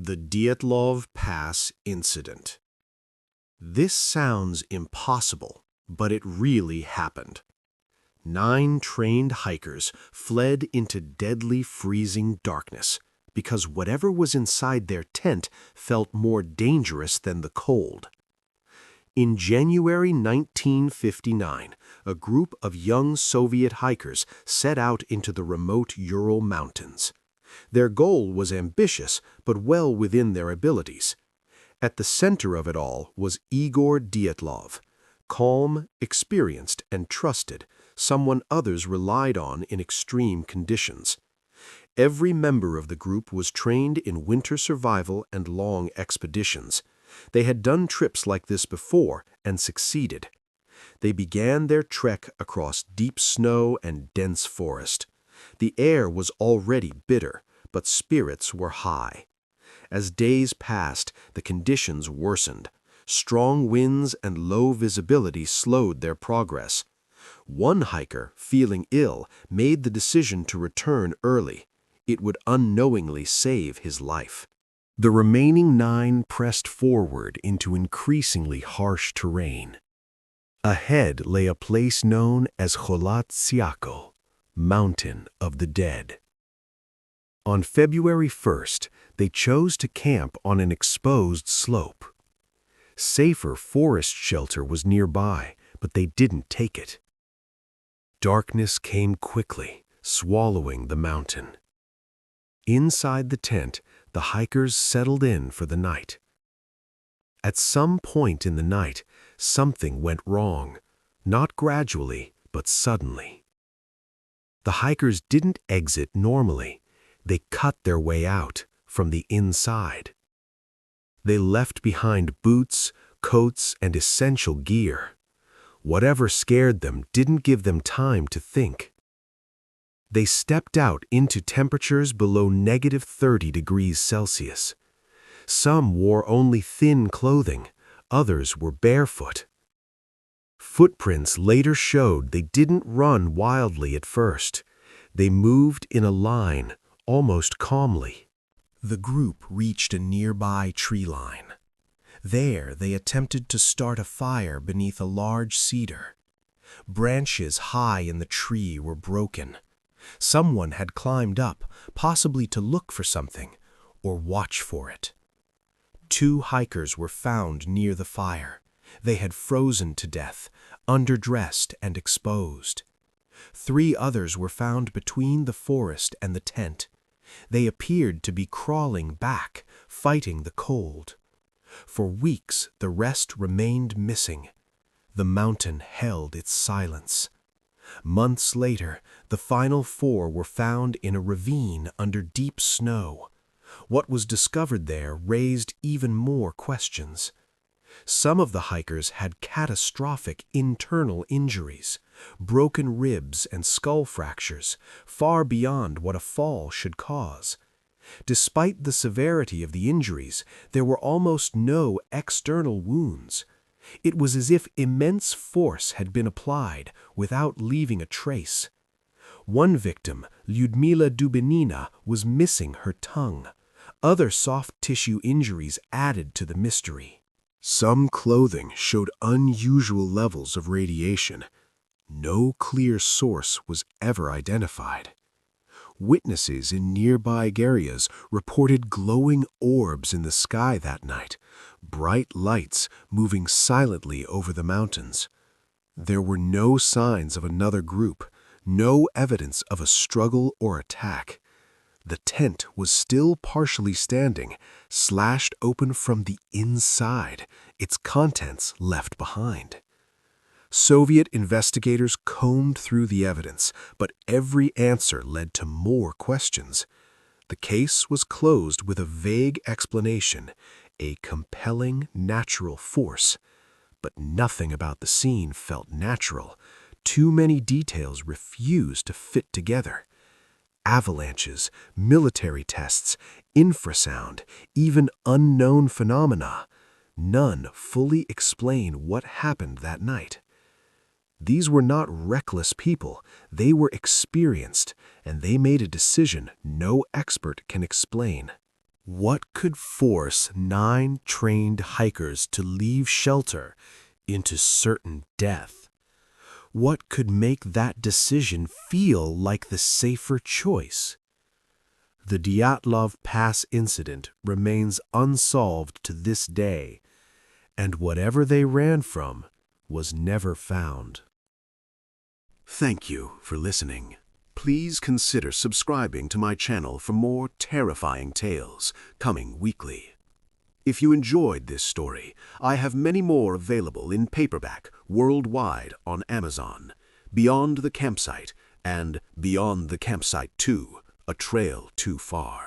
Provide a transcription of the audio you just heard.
The Dyatlov Pass Incident. This sounds impossible, but it really happened. 9 trained hikers fled into deadly freezing darkness because whatever was inside their tent felt more dangerous than the cold. In January 1959, a group of young Soviet hikers set out into the remote Ural Mountains. Their goal was ambitious, but well within their abilities. At the center of it all was Igor Dyatlov, calm, experienced, and trusted, someone others relied on in extreme conditions. Every member of the group was trained in winter survival and long expeditions. They had done trips like this before and succeeded. They began their trek across deep snow and dense forest. The air was already bitter, but spirits were high. As days passed, the conditions worsened. Strong winds and low visibility slowed their progress. One hiker, feeling ill, made the decision to return early. It would unknowingly save his life. The remaining 9 pressed forward into increasingly harsh terrain. Ahead lay a place known as Cholat Mountain of the Dead. On February 1st, they chose to camp on an exposed slope. Safer forest shelter was nearby, but they didn't take it. Darkness came quickly, swallowing the mountain. Inside the tent, the hikers settled in for the night. At some point in the night, something went wrong, not gradually, but suddenly. The hikers didn't exit normally. They cut their way out from the inside. They left behind boots, coats, and essential gear. Whatever scared them didn't give them time to think. They stepped out into temperatures below -30 degrees Celsius. Some wore only thin clothing, others were barefoot. Footprints later showed they didn't run wildly at first. They moved in a line, almost calmly. The group reached a nearby tree line. There, they attempted to start a fire beneath a large cedar. Branches high in the tree were broken. Someone had climbed up, possibly to look for something, or watch for it. 2 hikers were found near the fire. They had frozen to death, underdressed and exposed. 3 others were found between the forest and the tent. They appeared to be crawling back, fighting the cold. For weeks, the rest remained missing. The mountain held its silence. Months later, the final 4 were found in a ravine under deep snow. What was discovered there raised even more questions. Some of the hikers had catastrophic internal injuries, broken ribs and skull fractures, far beyond what a fall should cause. Despite the severity of the injuries, there were almost no external wounds. It was as if immense force had been applied without leaving a trace. One victim, Lyudmila Dubinina, was missing her tongue. Other soft tissue injuries added to the mystery. Some clothing showed unusual levels of radiation. No clear source was ever identified. Witnesses in nearby areas reported glowing orbs in the sky that night, bright lights moving silently over the mountains. There were no signs of another group, no evidence of a struggle or attack. The tent was still partially standing, slashed open from the inside, its contents left behind. Soviet investigators combed through the evidence, but every answer led to more questions. The case was closed with a vague explanation, a compelling natural force. But nothing about the scene felt natural. Too many details refused to fit together. Avalanches, military tests, infrasound, even unknown phenomena. None fully explain what happened that night. These were not reckless people. They were experienced, and they made a decision no expert can explain. What could force 9 trained hikers to leave shelter into certain death? What could make that decision feel like the safer choice? The Dyatlov Pass Incident remains unsolved to this day, and whatever they ran from was never found. Thank you for listening. Please consider subscribing to my channel for more terrifying tales coming weekly. If you enjoyed this story, I have many more available in paperback worldwide on Amazon, Beyond the Campsite and Beyond the Campsite 2, A Trail Too Far.